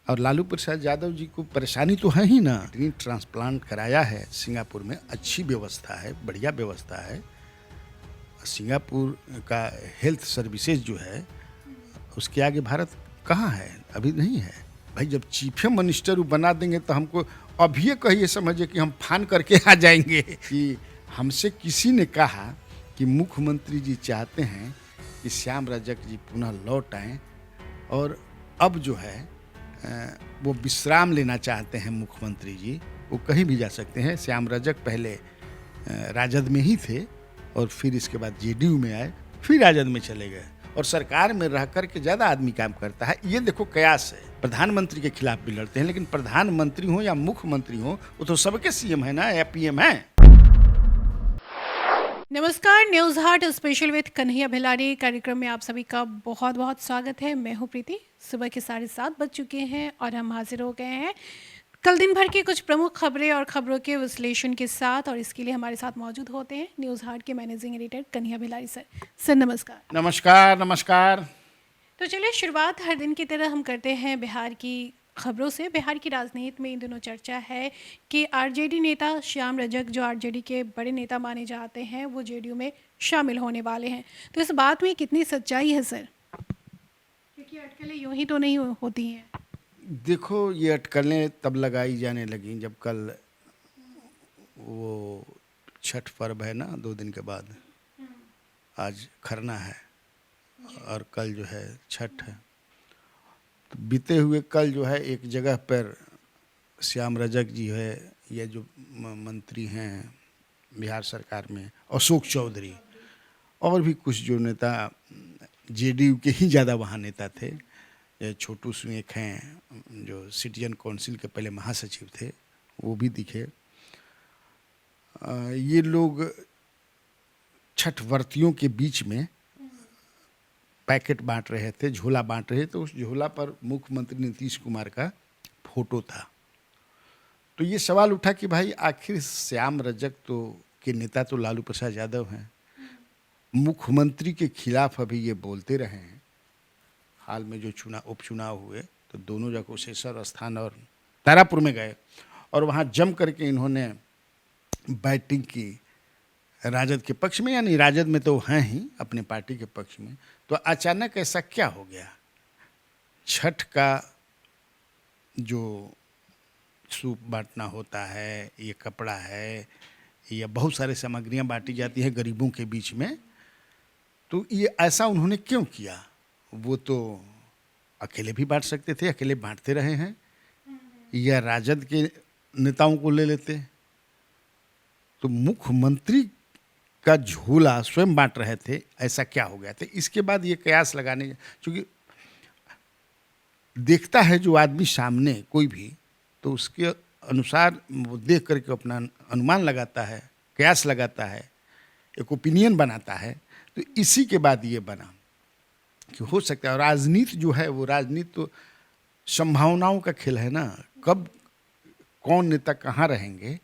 और लालू प्रसाद यादव जी को परेशानी तो है ही ना, किडनी ट्रांसप्लांट कराया है सिंगापुर में, अच्छी व्यवस्था है, बढ़िया व्यवस्था है। सिंगापुर का हेल्थ सर्विसेज जो है उसके आगे भारत कहाँ है, अभी नहीं है भाई। जब चीफ मिनिस्टर बना देंगे तो हमको अभी कहिए, समझिए कि हम फान करके आ जाएंगे कि हमसे किसी ने कहा कि मुख्यमंत्री जी चाहते हैं कि श्याम रजक जी पुनः लौट आएँ, और अब जो है वो विश्राम लेना चाहते हैं मुख्यमंत्री जी। वो कहीं भी जा सकते हैं। श्याम रजक पहले राजद में ही थे और फिर इसके बाद जेडीयू में आए, फिर राजद में चले गए, और सरकार में रह कर के ज़्यादा आदमी काम करता है। ये देखो कयास है, प्रधानमंत्री के खिलाफ भी लड़ते हैं, लेकिन प्रधानमंत्री हो या मुख्यमंत्री हो वो तो सबके सीएम है ना, या पीएम है। नमस्कार, News Heart special with Kanhaiya Bhilari कार्यक्रम में आप सभी का बहुत बहुत स्वागत है। मैं हूं प्रीति। सुबह के 7:30 बज चुके हैं और हम हाजिर हो गए हैं कल दिन भर की कुछ प्रमुख खबरें और खबरों के विश्लेषण के साथ, और इसके लिए हमारे साथ मौजूद होते हैं न्यूज हार्ट के managing editor Kanhaiya Bhilari sir. Sir नमस्कार। नमस्कार नमस्कार। तो चलिए शुरुआत हर दिन की तरह हम करते हैं बिहार की खबरों से। बिहार की राजनीति में इन दिनों चर्चा है कि आरजेडी नेता श्याम रजक, जो आरजेडी के बड़े नेता माने जाते हैं, वो जेडीयू में शामिल होने वाले हैं। तो इस बात में कितनी सच्चाई है सर? क्योंकि अटकलें यूं ही तो नहीं होती हैं। देखो, ये अटकलें तब लगाई जाने लगी जब कल वो छठ पर्व है ना, 2 दिन के बाद, आज खरना है और कल जो है छठ है। तो बीते हुए कल जो है एक जगह पर श्याम रजक जी है, ये जो मंत्री हैं बिहार सरकार में, अशोक चौधरी, और भी कुछ जो नेता जेडीयू के ही ज़्यादा वहाँ नेता थे, छोटू सुएख हैं जो सिटीजन काउंसिल के पहले महासचिव थे, वो भी दिखे। ये लोग छठ व्रतियों के बीच में पैकेट बांट रहे थे, झोला बांट रहे थे। तो उस झोला पर मुख्यमंत्री नीतीश कुमार का फोटो था। तो ये सवाल उठा कि भाई आखिर श्याम रजक तो के नेता तो लालू प्रसाद यादव हैं, मुख्यमंत्री के खिलाफ अभी ये बोलते रहे हैं। हाल में जो उपचुनाव हुए तो दोनों जगह कुशेश्वर स्थान और तारापुर में गए और वहाँ जम करके इन्होंने बैटिंग की राजद के पक्ष में, यानी राजद में तो हैं ही अपने पार्टी के पक्ष में। तो अचानक ऐसा क्या हो गया? छठ का जो सूप बांटना होता है, ये कपड़ा है, या बहुत सारे सामग्रियां बांटी जाती हैं गरीबों के बीच में, तो ये ऐसा उन्होंने क्यों किया? वो तो अकेले भी बांट सकते थे, अकेले बांटते रहे हैं, या राजद के नेताओं को ले लेते। तो मुख्यमंत्री का झोला स्वयं बांट रहे थे, ऐसा क्या हो गया था? इसके बाद ये कयास लगाने, क्योंकि देखता है जो आदमी सामने कोई भी, तो उसके अनुसार वो देख करके अपना अनुमान लगाता है, कयास लगाता है, एक ओपिनियन बनाता है। तो इसी के बाद ये बना कि हो सकता है। और राजनीति जो है वो राजनीति तो संभावनाओं का खेल है ना, कब कौन नेता कहाँ रहेंगे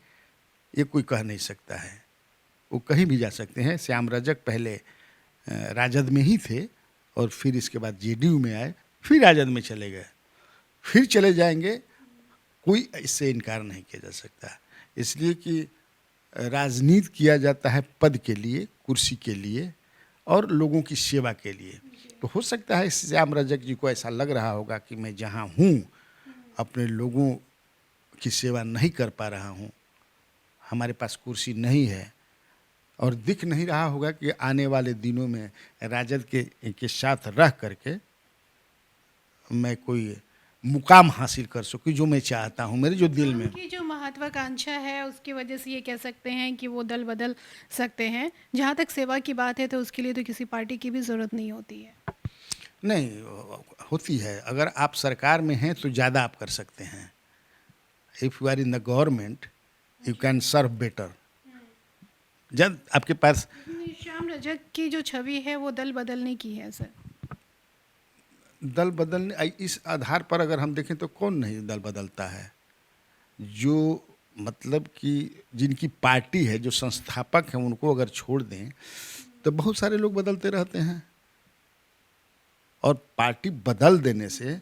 ये कोई कह नहीं सकता है, वो कहीं भी जा सकते हैं। श्याम रजक पहले राजद में ही थे और फिर इसके बाद जेडीयू में आए, फिर राजद में चले गए, फिर चले जाएंगे, कोई इससे इनकार नहीं किया जा सकता। इसलिए कि राजनीति किया जाता है पद के लिए, कुर्सी के लिए और लोगों की सेवा के लिए। तो हो सकता है श्याम रजक जी को ऐसा लग रहा होगा कि मैं जहाँ हूँ अपने लोगों की सेवा नहीं कर पा रहा हूँ, हमारे पास कुर्सी नहीं है, और दिख नहीं रहा होगा कि आने वाले दिनों में राजद के साथ रह करके मैं कोई मुकाम हासिल कर सकूं जो मैं चाहता हूं, मेरे जो दिल में। उनकी जो महत्वाकांक्षा है उसकी वजह से ये कह सकते हैं कि वो दल बदल सकते हैं। जहाँ तक सेवा की बात है तो उसके लिए तो किसी पार्टी की भी ज़रूरत नहीं होती है। नहीं होती है, अगर आप सरकार में हैं तो ज़्यादा आप कर सकते हैं। If you are in the government you can serve better. जब आपके पास श्याम रजक की जो छवि है वो दल बदलने की है सर। दल बदलने, इस आधार पर अगर हम देखें तो कौन नहीं दल बदलता है? जो मतलब कि जिनकी पार्टी है, जो संस्थापक हैं, उनको अगर छोड़ दें तो बहुत सारे लोग बदलते रहते हैं। और पार्टी बदल देने से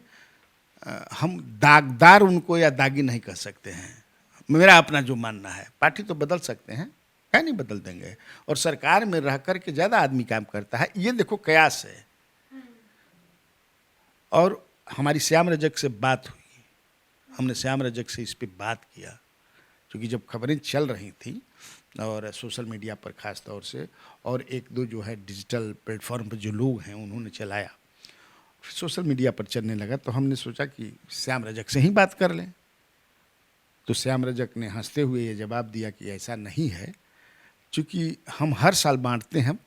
हम दागदार उनको या दागी नहीं कह सकते हैं। मेरा अपना जो मानना है, पार्टी तो बदल सकते हैं, क्या नहीं बदल देंगे, और सरकार में रह कर के ज़्यादा आदमी काम करता है, ये देखो कयास है। और हमारी श्याम रजक से बात हुई, हमने श्याम रजक से इस पे बात किया, क्योंकि जब खबरें चल रही थी और सोशल मीडिया पर ख़ास तौर से, और एक दो जो है डिजिटल प्लेटफॉर्म पर जो लोग हैं उन्होंने चलाया, फिर सोशल मीडिया पर चलने लगा, तो हमने सोचा कि श्याम रजक से ही बात कर लें। तो श्याम रजक ने हंसते हुए ये जवाब दिया कि ऐसा नहीं है, क्योंकि हम हर साल बांटते हैं,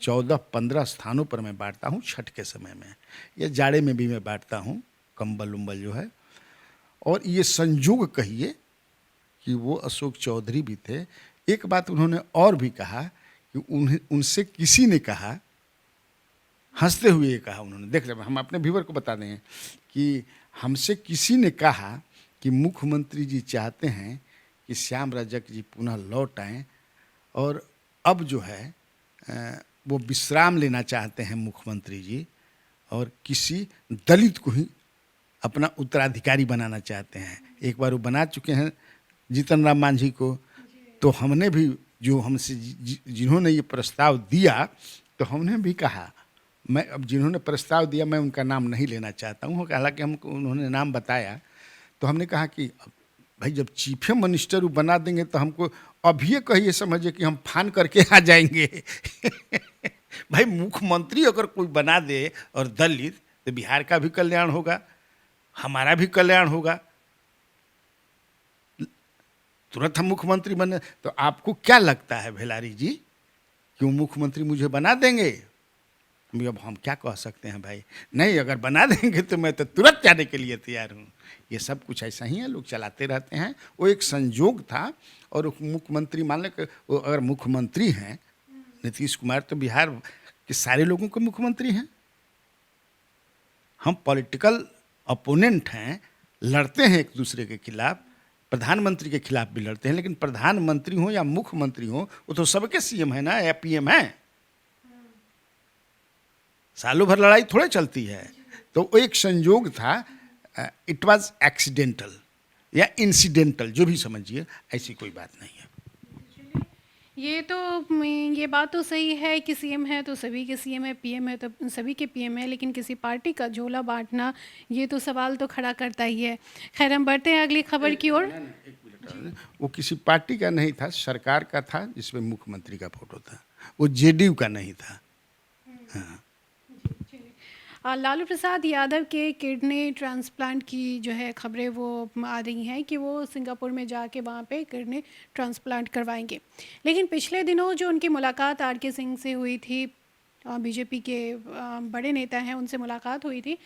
14-15 स्थानों पर मैं बांटता हूँ छठ के समय में, या जाड़े में भी मैं बांटता हूँ कंबल उम्बल जो है। और ये संयोग कहिए कि वो अशोक चौधरी भी थे। एक बात उन्होंने और भी कहा कि उनसे किसी ने कहा, हंसते हुए ये कहा उन्होंने, देख रहे हम अपने व्यूवर को बता दें कि हमसे किसी ने कहा कि मुख्यमंत्री जी चाहते हैं कि श्याम रजक जी पुनः लौट आएँ, और अब जो है वो विश्राम लेना चाहते हैं मुख्यमंत्री जी, और किसी दलित को ही अपना उत्तराधिकारी बनाना चाहते हैं। एक बार वो बना चुके हैं जीतन राम मांझी को, तो हमने भी जो हमसे जिन्होंने ये प्रस्ताव दिया, तो हमने भी कहा, मैं अब जिन्होंने प्रस्ताव दिया मैं उनका नाम नहीं लेना चाहता हूँ, हालांकि हमको उन्होंने नाम बताया, तो हमने कहा कि भाई जब चीफ मिनिस्टर वो बना देंगे तो हमको अभी कहिए, समझिए कि हम फान करके आ जाएंगे। भाई मुख्यमंत्री अगर कोई बना दे और दलित, तो बिहार का भी कल्याण होगा, हमारा भी कल्याण होगा। तुरंत हम मुख्यमंत्री बने, तो आपको क्या लगता है भेलारी जी कि वो मुख्यमंत्री मुझे बना देंगे? अब हम क्या कह सकते हैं भाई, नहीं अगर बना देंगे तो मैं तो तुरंत जाने के लिए तैयार हूँ। ये सब कुछ ऐसा ही है, लोग चलाते रहते हैं। वो एक संयोग था, और मुख्यमंत्री मान लें कि वो अगर मुख्यमंत्री हैं नीतीश कुमार, तो बिहार के सारे लोगों के मुख्यमंत्री हैं। हम पॉलिटिकल अपोनेंट हैं, लड़ते हैं एक दूसरे के खिलाफ, प्रधानमंत्री के खिलाफ भी लड़ते हैं, लेकिन प्रधानमंत्री हो या मुख्यमंत्री हो, वो तो सबके सीएम है ना, या पीएम है। सालों भर लड़ाई थोड़े चलती है। तो वो एक संयोग था, इट वाज एक्सीडेंटल या इंसिडेंटल, जो भी समझिए, ऐसी कोई बात नहीं है। ये बात तो सही है कि सीएम है तो सभी के सीएम है, पीएम है तो सभी के पीएम है, लेकिन किसी पार्टी का झोला बांटना, ये तो सवाल तो खड़ा करता ही है। खैर, हम बढ़ते हैं अगली खबर की ओर। वो किसी पार्टी का नहीं था, सरकार का था, जिसमें मुख्यमंत्री का फोटो था, वो जेडीयू का नहीं था। हाँ। लालू प्रसाद यादव के किडनी ट्रांसप्लांट की जो है खबरें वो आ रही हैं कि वो सिंगापुर में जाके वहाँ पे किडनी ट्रांसप्लांट करवाएंगे। लेकिन पिछले दिनों जो उनकी मुलाकात आर के सिंह से हुई थी, बीजेपी के बड़े नेता हैं, उनसे मुलाकात हुई थी,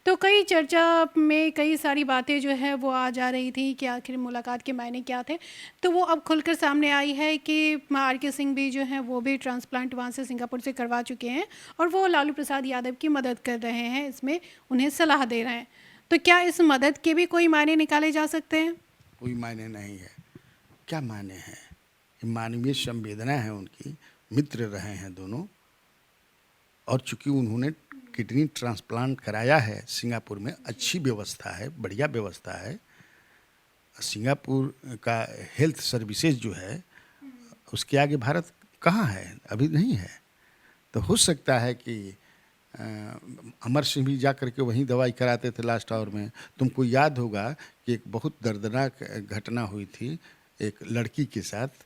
तो कई चर्चा में कई सारी बातें जो है वो आ जा रही थी कि आखिर मुलाकात के मायने क्या थे। तो वो अब खुलकर सामने आई है कि आर के सिंह भी जो हैं वो भी ट्रांसप्लांट वहाँ से सिंगापुर से करवा चुके हैं, और वो लालू प्रसाद यादव की मदद कर रहे हैं, इसमें उन्हें सलाह दे रहे हैं। तो क्या इस मदद के भी कोई मायने निकाले जा सकते हैं? कोई मायने नहीं है। क्या मायने हैं? मानवीय संवेदना है उनकी, मित्र रहे हैं दोनों, और चूंकि उन्होंने किडनी ट्रांसप्लांट कराया है सिंगापुर में, अच्छी व्यवस्था है, बढ़िया व्यवस्था है। सिंगापुर का हेल्थ सर्विसेज जो है, उसके आगे भारत कहाँ है? अभी नहीं है। तो हो सकता है कि अमर सिंह भी जा करके वहीं दवाई कराते थे लास्ट आवर में। तुमको याद होगा कि एक बहुत दर्दनाक घटना हुई थी एक लड़की के साथ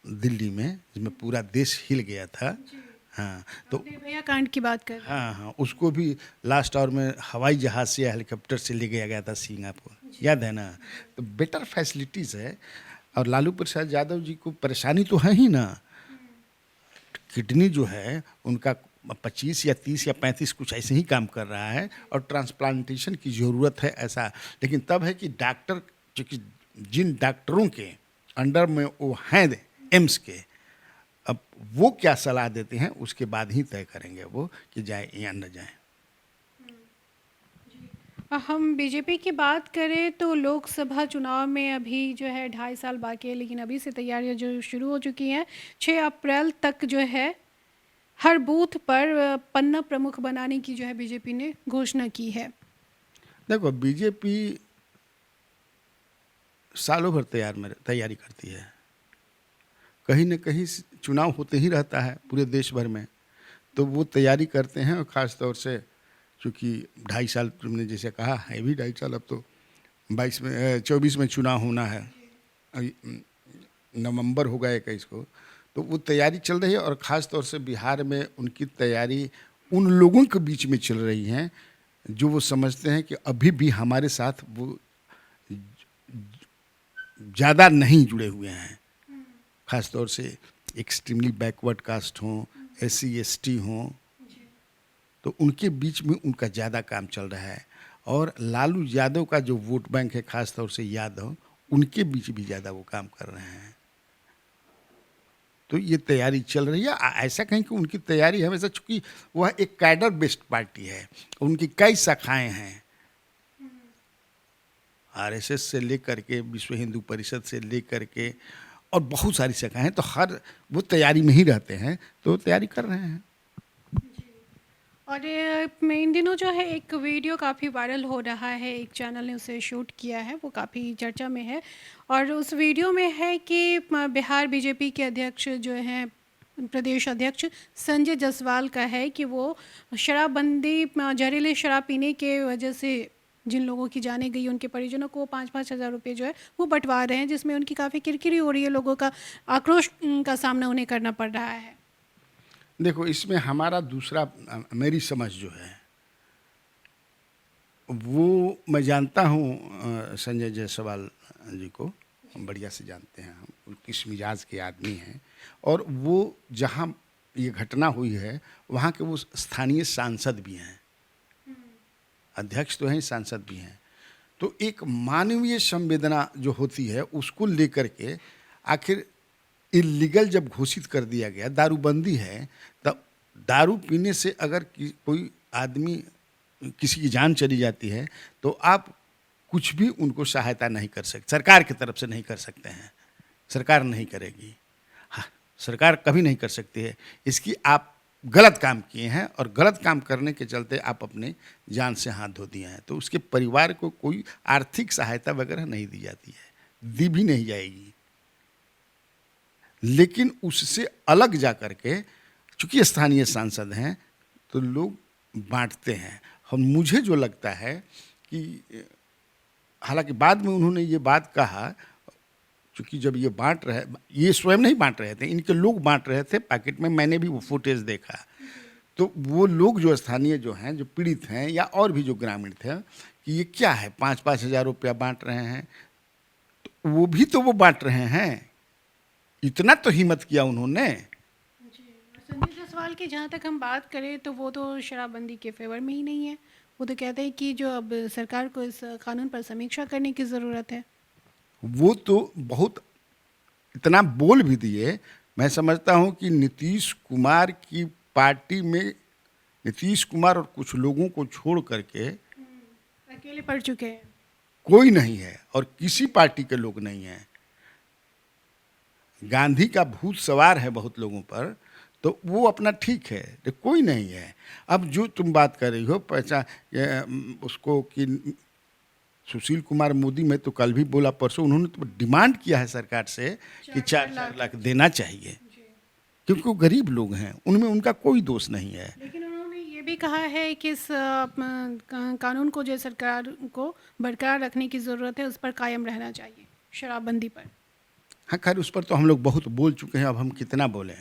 दिल्ली में, जिसमें पूरा देश हिल गया था। हाँ, तो निर्भया कांड की बात कर रहे हैं। हाँ, उसको भी लास्ट आवर में हवाई जहाज़ से या हेलीकॉप्टर से ले गया गया था सिंगापुर, याद है ना? तो बेटर फैसिलिटीज़ है, और लालू प्रसाद यादव जी को परेशानी तो है ही ना। किडनी जो है उनका 25 या 30 या 35 कुछ ऐसे ही काम कर रहा है, और ट्रांसप्लांटेशन की ज़रूरत है ऐसा। लेकिन तब है कि डॉक्टर, चूँकि जिन डॉक्टरों के अंडर में वो हैं एम्स के, अब वो क्या सलाह देते हैं उसके बाद ही तय करेंगे वो कि जाए या न जाए। हम बीजेपी की बात करें तो लोकसभा चुनाव में अभी जो है 2.5 साल बाकी है, लेकिन अभी से तैयारियां जो शुरू हो चुकी हैं। 6 अप्रैल तक जो है हर बूथ पर पन्ना प्रमुख बनाने की जो है बीजेपी ने घोषणा की है। देखो, बीजेपी सालों भर तैयारी करती है। कहीं न कहीं चुनाव होते ही रहता है पूरे देश भर में, तो वो तैयारी करते हैं। और ख़ास तौर से चूँकि 2.5 साल तुमने जैसे कहा है भी 2.5 साल, अब तो 24 में चुनाव होना है। अभी नवंबर होगा 21 को, तो वो तैयारी चल रही है। और ख़ास तौर से बिहार में उनकी तैयारी उन लोगों के बीच में चल रही है जो वो समझते हैं कि अभी भी हमारे साथ वो ज़्यादा नहीं जुड़े हुए हैं। ख़ास तौर से एक्सट्रीमली बैकवर्ड कास्ट हों, SC ST हों, तो उनके बीच में उनका ज़्यादा काम चल रहा है। और लालू यादव का जो वोट बैंक है, ख़ास तौर से यादव, उनके बीच भी ज़्यादा वो काम कर रहे हैं। तो ये तैयारी चल रही है। ऐसा कहीं कि उनकी तैयारी हमेशा, चूँकि वह एक कैडर बेस्ड पार्टी है, उनकी कई शाखाएँ हैं, RSS से लेकर के विश्व हिंदू परिषद से लेकर के और बहुत सारी शाखाएँ हैं, तो हर वो तैयारी में ही रहते हैं, तो तैयारी कर रहे हैं। और मैं इन दिनों जो है एक वीडियो काफ़ी वायरल हो रहा है, एक चैनल ने उसे शूट किया है, वो काफ़ी चर्चा में है। और उस वीडियो में है कि बिहार बीजेपी के अध्यक्ष जो हैं, प्रदेश अध्यक्ष संजय जायसवाल का है कि वो शराबबंदी, जहरीले शराब पीने के वजह से जिन लोगों की जाने गई, उनके परिजनों को 5-5 हज़ार रुपये जो है वो बंटवा रहे हैं, जिसमें उनकी काफ़ी किरकिरी हो रही है, लोगों का आक्रोश का सामना उन्हें करना पड़ रहा है। देखो, इसमें हमारा दूसरा मेरी समझ जो है वो, मैं जानता हूँ संजय जायसवाल जी को, बढ़िया से जानते हैं हम, वो किस मिजाज के आदमी हैं। और वो जहाँ ये घटना हुई है वहाँ के वो स्थानीय सांसद भी हैं, अध्यक्ष तो हैं, सांसद भी हैं। तो एक मानवीय संवेदना जो होती है उसको लेकर के, आखिर इल्लीगल जब घोषित कर दिया गया, दारूबंदी है, तब दारू पीने से अगर कोई आदमी, किसी की जान चली जाती है, तो आप कुछ भी उनको सहायता नहीं कर सकते, सरकार की तरफ से नहीं कर सकते हैं, सरकार नहीं करेगी। हाँ, सरकार कभी नहीं कर सकती है। इसकी आप गलत काम किए हैं और गलत काम करने के चलते आप अपने जान से हाथ धो दिए हैं, तो उसके परिवार को कोई आर्थिक सहायता वगैरह नहीं दी जाती है, दी भी नहीं जाएगी। लेकिन उससे अलग जा कर के, चूँकि स्थानीय सांसद हैं, तो लोग बांटते हैं। हम, मुझे जो लगता है कि, हालांकि बाद में उन्होंने ये बात कहा, चूँकि जब ये बांट रहे, ये स्वयं नहीं बांट रहे थे, इनके लोग बांट रहे थे पैकेट में, मैंने भी वो फुटेज देखा। तो वो लोग जो स्थानीय जो हैं, जो पीड़ित हैं या और भी जो ग्रामीण थे, कि ये क्या है, 5-5 हज़ार रुपया बांट रहे हैं, तो वो भी तो वो बांट रहे हैं, इतना तो हिम्मत किया उन्होंने। जी, संजय जायसवाल की जहाँ तक हम बात करें तो वो तो शराबबंदी के फेवर में ही नहीं है। वो तो कहते हैं कि जो अब सरकार को इस कानून पर समीक्षा करने की ज़रूरत है। वो तो बहुत इतना बोल भी दिए। मैं समझता हूँ कि नीतीश कुमार की पार्टी में नीतीश कुमार और कुछ लोगों को छोड़ करके अकेले पड़ चुके हैं। कोई नहीं है, और किसी पार्टी के लोग नहीं हैं। गांधी का भूत सवार है बहुत लोगों पर, तो वो अपना ठीक है, तो कोई नहीं है। अब जो तुम बात कर रही हो उसको कि सुशील कुमार मोदी, मैं तो कल भी बोला, परसों उन्होंने तो डिमांड किया है सरकार से कि 4-4 लाख देना चाहिए, क्योंकि वो गरीब लोग हैं, उनमें उनका कोई दोष नहीं है। लेकिन उन्होंने ये भी कहा है कि इस कानून को जो सरकार को बरकरार रखने की ज़रूरत है, उस पर कायम रहना चाहिए, शराबबंदी पर। हाँ, खैर उस पर तो हम लोग बहुत बोल चुके हैं, अब हम कितना बोलें।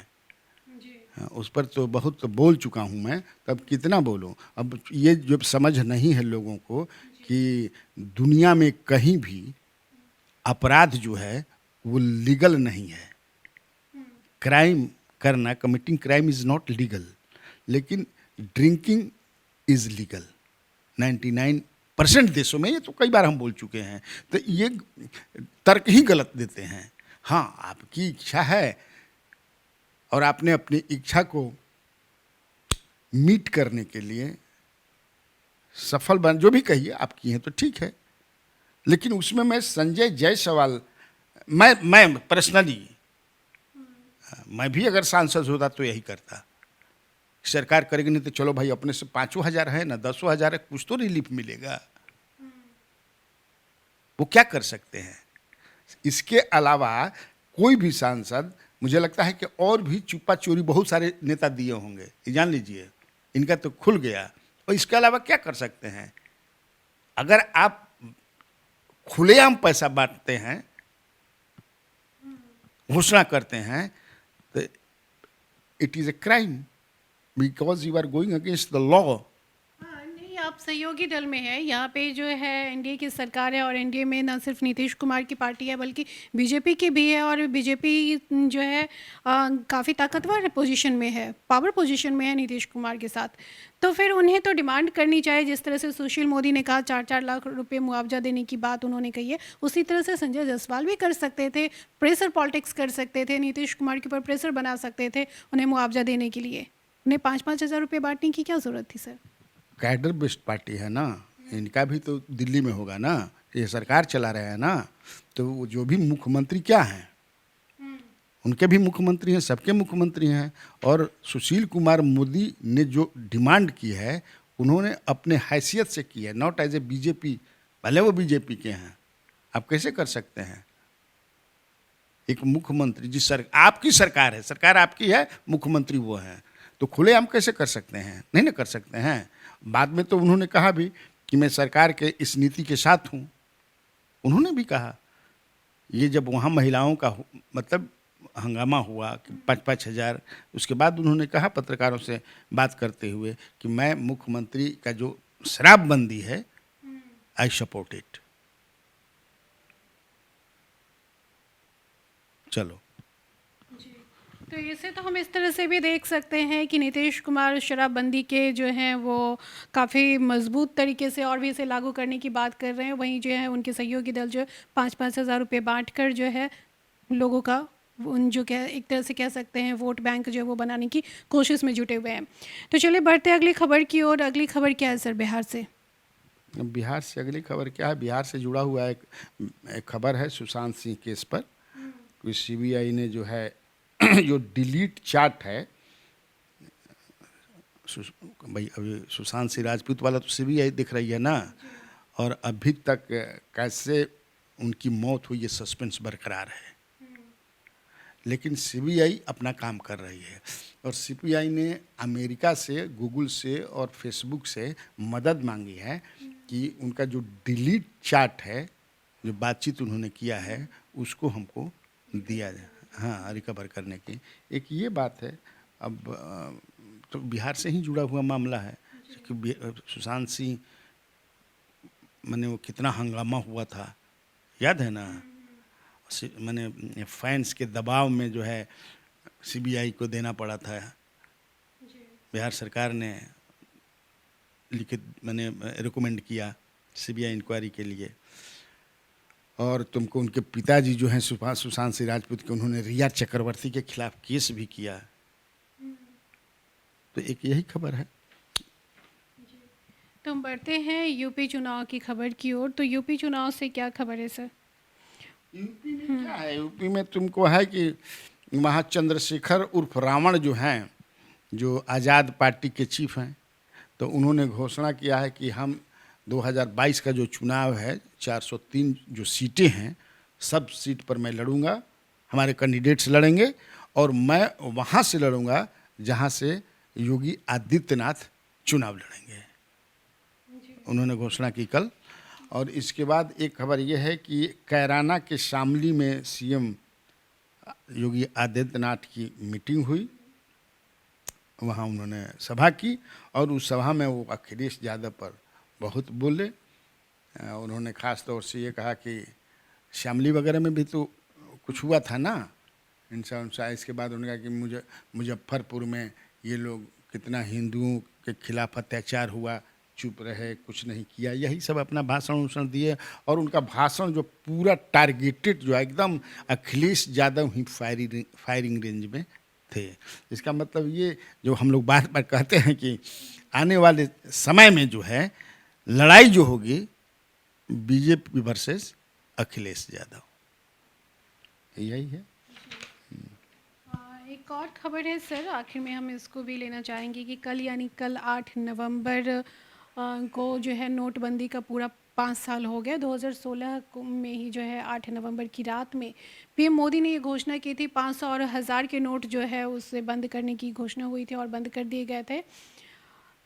हाँ, उस पर तो बहुत बोल चुका हूँ मैं, तब कितना बोलूँ। अब ये जो समझ नहीं है लोगों को कि दुनिया में कहीं भी अपराध जो है वो लीगल नहीं है। क्राइम करना, committing crime is not legal, लेकिन ड्रिंकिंग इज़ लीगल 99% देशों में। ये तो कई बार हम बोल चुके हैं, तो ये तर्क ही गलत देते हैं। हाँ, आपकी इच्छा है और आपने अपनी इच्छा को मीट करने के लिए सफल बन, जो भी कहिए आप किए हैं तो ठीक है। लेकिन उसमें मैं संजय जायसवाल, मैं पर्सनली, मैं भी अगर सांसद होता तो यही करता। सरकार करेगी नहीं तो चलो भाई, अपने से 5,000 है ना 10,000 है, कुछ तो रिलीफ मिलेगा। वो क्या कर सकते हैं? इसके अलावा कोई भी सांसद, मुझे लगता है कि और भी चुपा चोरी बहुत सारे नेता दिए होंगे, ये जान लीजिए। इनका तो खुल गया, और इसके अलावा क्या कर सकते हैं? अगर आप खुलेआम पैसा बांटते हैं, घोषणा करते हैं, तो it is a crime, because you are going against the law. हाँ, नहीं, आप सहयोगी दल में है। यहाँ पे जो है एनडीए की सरकार है, और एनडीए में ना सिर्फ नीतीश कुमार की पार्टी है बल्कि बीजेपी की भी है, और बीजेपी जो है काफ़ी ताकतवर पोजीशन में है, पावर पोजीशन में है नीतीश कुमार के साथ। तो फिर उन्हें तो डिमांड करनी चाहिए, जिस तरह से सुशील मोदी ने कहा 4-4 लाख रुपए मुआवजा देने की बात उन्होंने कही है, उसी तरह से संजय जायसवाल भी कर सकते थे, प्रेशर पॉलिटिक्स कर सकते थे, नीतीश कुमार के ऊपर प्रेशर बना सकते थे उन्हें मुआवजा देने के लिए। उन्हें 5-5 हज़ार रुपये बांटने की क्या ज़रूरत थी सर? कैडर बेस्ड पार्टी है ना, इनका भी तो दिल्ली में होगा ना, ये सरकार चला रहे हैं ना, तो वो जो भी मुख्यमंत्री क्या हैं, उनके भी मुख्यमंत्री हैं, सबके मुख्यमंत्री हैं। और सुशील कुमार मोदी ने जो डिमांड की है, उन्होंने अपने हैसियत से की है, नॉट एज ए बीजेपी, भले वो बीजेपी के हैं। आप कैसे कर सकते हैं? एक मुख्यमंत्री, आपकी सरकार है, सरकार आपकी है, मुख्यमंत्री वो हैं, तो खुलेआम कैसे कर सकते हैं? नहीं ना कर सकते हैं। बाद में तो उन्होंने कहा भी कि मैं सरकार के इस नीति के साथ हूँ, उन्होंने भी कहा। ये जब वहाँ महिलाओं का मतलब हंगामा हुआ कि 5-5 हज़ार, उसके बाद उन्होंने कहा पत्रकारों से बात करते हुए कि मैं मुख्यमंत्री का जो शराबबंदी है, आई सपोर्ट इट। चलो, तो इसे तो हम इस तरह से भी देख सकते हैं कि नीतीश कुमार शराबबंदी के जो हैं वो काफ़ी मजबूत तरीके से और भी इसे लागू करने की बात कर रहे हैं। वहीं जो है उनके सहयोगी दल जो 5-5 हज़ार रुपये बांट कर जो है लोगों का उन जो क्या एक तरह से कह सकते हैं वोट बैंक जो है वो बनाने की कोशिश में जुटे हुए हैं। तो चलिए बढ़ते हैं अगली खबर की ओर। अगली खबर क्या है सर बिहार से? बिहार से अगली खबर क्या है? बिहार से जुड़ा हुआ एक खबर है सुशांत सिंह केस पर। सीबीआई ने जो है जो डिलीट चार्ट है, भाई अभी सुशांत सिंह राजपूत वाला तो सीबीआई दिख रही है ना, और अभी तक कैसे उनकी मौत हुई ये सस्पेंस बरकरार है। लेकिन सीबीआई अपना काम कर रही है, और सीबीआई ने अमेरिका से, गूगल से और फेसबुक से मदद मांगी है कि उनका जो डिलीट चार्ट है, जो बातचीत उन्होंने किया है, उसको हमको दिया जाए, हाँ, रिकवर करने की। एक ये बात है। अब तो बिहार से ही जुड़ा हुआ मामला है कि सुशांत सिंह, मैंने वो कितना हंगामा हुआ था, याद है ना? मैंने फैंस के दबाव में जो है सीबीआई को देना पड़ा था। बिहार सरकार ने लिखित मैंने रिकमेंड किया सीबीआई इंक्वायरी के लिए। और तुमको उनके पिताजी जो हैं सुशांत सिंह राजपूत के, उन्होंने रिया चक्रवर्ती के खिलाफ केस भी किया। तो एक यही खबर है। तो हम बढ़ते हैं यूपी चुनाव की खबर की ओर। तो यूपी चुनाव से क्या खबर है सर? यूपी में क्या है? यूपी में तुमको है कि वहाँ चंद्रशेखर उर्फ रावण जो हैं, जो आज़ाद पार्टी के चीफ हैं, तो उन्होंने घोषणा किया है कि हम 2022 का जो चुनाव है, 403 जो सीटें हैं, सब सीट पर मैं लड़ूंगा, हमारे कैंडिडेट्स लड़ेंगे, और मैं वहाँ से लड़ूंगा जहाँ से योगी आदित्यनाथ चुनाव लड़ेंगे। उन्होंने घोषणा की कल। और इसके बाद एक खबर यह है कि कैराना के शामली में सीएम योगी आदित्यनाथ की मीटिंग हुई, वहाँ उन्होंने सभा की, और उस सभा में वो अखिलेश यादव पर बहुत बोले। उन्होंने ख़ास तौर से ये कहा कि शामली वगैरह में भी तो कुछ हुआ था ना, इंसा उनसा। इसके बाद उन्होंने कहा कि मुजफ्फरपुर में ये लोग कितना हिंदुओं के खिलाफ अत्याचार हुआ, चुप रहे, कुछ नहीं किया। यही सब अपना भाषण दिए, और उनका भाषण जो पूरा टारगेटेड, जो एकदम अखिलेश यादव ही फायरिंग रेंज में थे। इसका मतलब ये जो हम लोग बार बार कहते हैं कि आने वाले समय में जो है लड़ाई जो होगी बीजेपी वर्सेस अखिलेश यादव, यही है। एक और खबर है सर, आखिर में हम इसको भी लेना चाहेंगे कि कल यानी कल 8 नवंबर को जो है नोटबंदी का पूरा 5 साल हो गए। 2016 में ही जो है 8 नवंबर की रात में पीएम मोदी ने ये घोषणा की थी, 500 और 1000 के नोट जो है उसे बंद करने की घोषणा हुई थी और बंद कर दिए गए थे।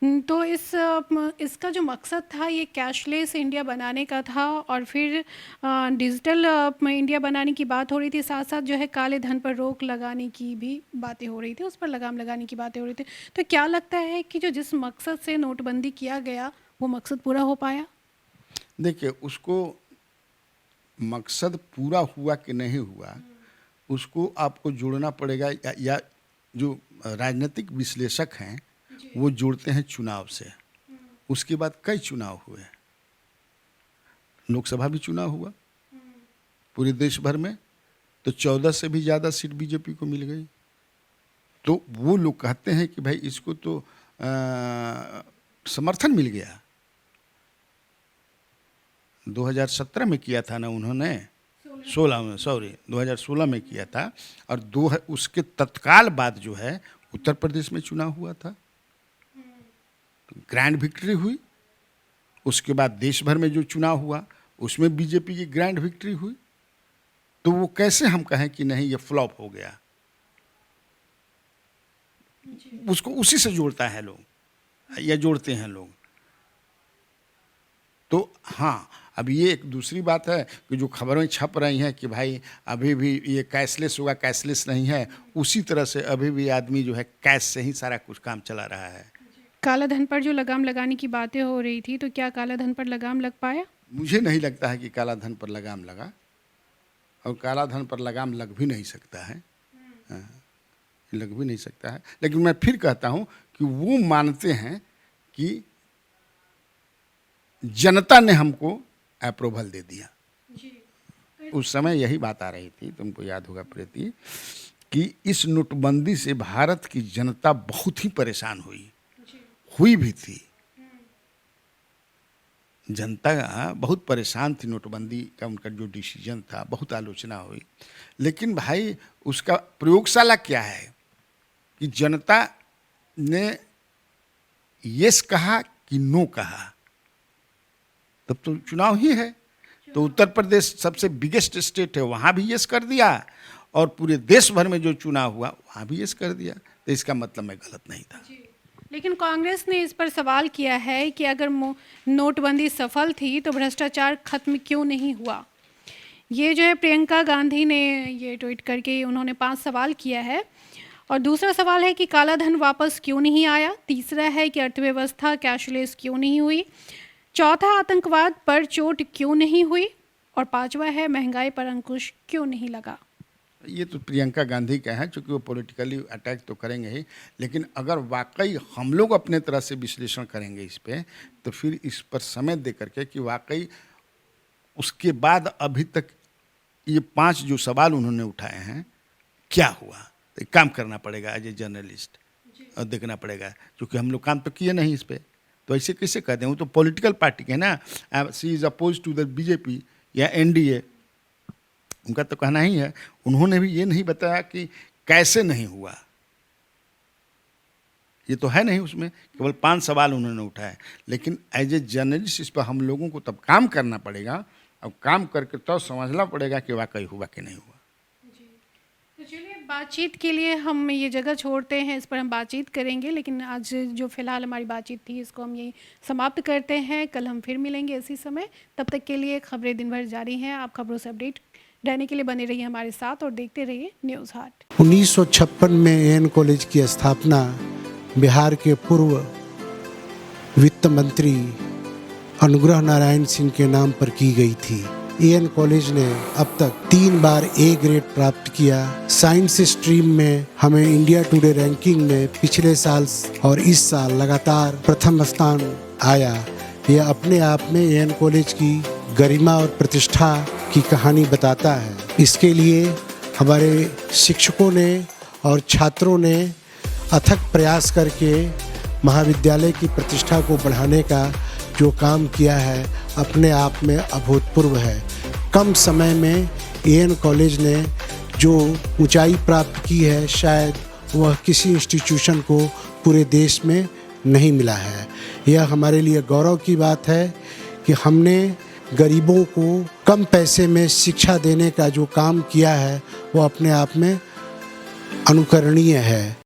तो इसका जो मकसद था ये कैशलेस इंडिया बनाने का था और फिर डिजिटल इंडिया बनाने की बात हो रही थी, साथ साथ जो है काले धन पर रोक लगाने की भी बातें हो रही थी, उस पर लगाम लगाने की बातें हो रही थी। तो क्या लगता है कि जो जिस मकसद से नोटबंदी किया गया वो मकसद पूरा हो पाया? देखिए, उसको मकसद पूरा हुआ कि नहीं हुआ, उसको आपको जोड़ना पड़ेगा, या जो राजनीतिक विश्लेषक हैं वो जोड़ते हैं चुनाव से। उसके बाद कई चुनाव हुए, लोकसभा भी चुनाव हुआ पूरे देश भर में, तो 14 से भी ज़्यादा सीट बीजेपी को मिल गई। तो वो लोग कहते हैं कि भाई इसको तो समर्थन मिल गया। 2017 में किया था ना उन्होंने, 2016 में किया था, और उसके तत्काल बाद जो है उत्तर प्रदेश में चुनाव हुआ था, तो ग्रैंड विक्ट्री हुई। उसके बाद देश भर में जो चुनाव हुआ उसमें बीजेपी की ग्रैंड विक्ट्री हुई। तो वो कैसे हम कहें कि नहीं ये फ्लॉप हो गया? उसको उसी से जोड़ता है लोग, या जोड़ते हैं लोग। तो हाँ, अब ये एक दूसरी बात है कि जो खबरें छप रही हैं कि भाई अभी भी ये कैशलेस होगा, कैशलेस नहीं है, उसी तरह से अभी भी आदमी जो है कैश से ही सारा कुछ काम चला रहा है। काला धन पर जो लगाम लगाने की बातें हो रही थी, तो क्या काला धन पर लगाम लग पाया? मुझे नहीं लगता है कि काला धन पर लगाम लगा, और काला धन पर लगाम लग भी नहीं सकता है, लग भी नहीं सकता है। लेकिन मैं फिर कहता हूँ कि वो मानते हैं कि जनता ने हमको अप्रूवल दे दिया। उस समय यही बात आ रही थी, तुमको याद होगा प्रीति, कि इस नोटबंदी से भारत की जनता बहुत ही परेशान हुई भी थी। जनता बहुत परेशान थी नोटबंदी का, उनका जो डिसीजन था, बहुत आलोचना हुई। लेकिन भाई उसका प्रयोगशाला क्या है कि जनता ने यस कहा कि नो कहा, तब तो चुनाव ही है। तो उत्तर प्रदेश सबसे बिगेस्ट स्टेट है, वहाँ भी यस कर दिया, और पूरे देश भर में जो चुनाव हुआ वहाँ भी यस कर दिया। तो इसका मतलब मैं गलत नहीं था। लेकिन कांग्रेस ने इस पर सवाल किया है कि अगर नोटबंदी सफल थी तो भ्रष्टाचार खत्म क्यों नहीं हुआ? ये जो है प्रियंका गांधी ने ये ट्वीट करके उन्होंने 5 सवाल किया है। और दूसरा सवाल है कि काला धन वापस क्यों नहीं आया? तीसरा है कि अर्थव्यवस्था कैशलेस क्यों नहीं हुई? चौथा, आतंकवाद पर चोट क्यों नहीं हुई? और पांचवा है महंगाई पर अंकुश क्यों नहीं लगा? ये तो प्रियंका गांधी का है, चूँकि वो पॉलिटिकली अटैक तो करेंगे ही, लेकिन अगर वाकई हम लोग अपने तरह से विश्लेषण करेंगे इस पे, तो फिर इस पर समय दे करके कि वाकई उसके बाद अभी तक ये 5 जो सवाल उन्होंने उठाए हैं क्या हुआ, तो एक काम करना पड़ेगा एज ए जर्नलिस्ट, और देखना पड़ेगा, क्योंकि हम लोग काम तो किए नहीं इस पर। तो ऐसे कैसे कहते हैं? वो तो पॉलिटिकल पार्टी है ना, she is oppose to the BJP या एनडीए, उनका तो कहना ही है। उन्होंने भी ये नहीं बताया कि कैसे नहीं हुआ, ये तो है नहीं उसमें, केवल 5 सवाल उन्होंने उठाए। लेकिन एज ए जर्नलिस्ट इस पर हम लोगों को तब काम करना पड़ेगा, अब काम करके तो समझना पड़ेगा कि वाकई हुआ कि नहीं हुआ। तो चलिए, बातचीत के लिए हम ये जगह छोड़ते हैं, इस पर हम बातचीत करेंगे, लेकिन आज जो फिलहाल हमारी बातचीत थी इसको हम यही समाप्त करते हैं। कल हम फिर मिलेंगे इसी समय, तब तक के लिए खबरें दिन भर जारी हैं। आप खबरों से अपडेट रहने के लिए बने रहिए हमारे साथ और देखते रहिए न्यूज़ हाट। 1956 में एएन कॉलेज की स्थापना बिहार के पूर्व वित्त मंत्री अनुग्रह नारायण सिंह के नाम पर की गई थी। एएन कॉलेज ने अब तक 3 बार ए ग्रेड प्राप्त किया। साइंस स्ट्रीम में हमें इंडिया टुडे रैंकिंग में पिछले साल और इस साल लगातार प्रथम स्थान आया। यह अपने आप में एएन कॉलेज की गरिमा और प्रतिष्ठा की कहानी बताता है। इसके लिए हमारे शिक्षकों ने और छात्रों ने अथक प्रयास करके महाविद्यालय की प्रतिष्ठा को बढ़ाने का जो काम किया है अपने आप में अभूतपूर्व है। कम समय में एएन कॉलेज ने जो ऊंचाई प्राप्त की है, शायद वह किसी इंस्टीट्यूशन को पूरे देश में नहीं मिला है। यह हमारे लिए गौरव की बात है कि हमने गरीबों को कम पैसे में शिक्षा देने का जो काम किया है वो अपने आप में अनुकरणीय है।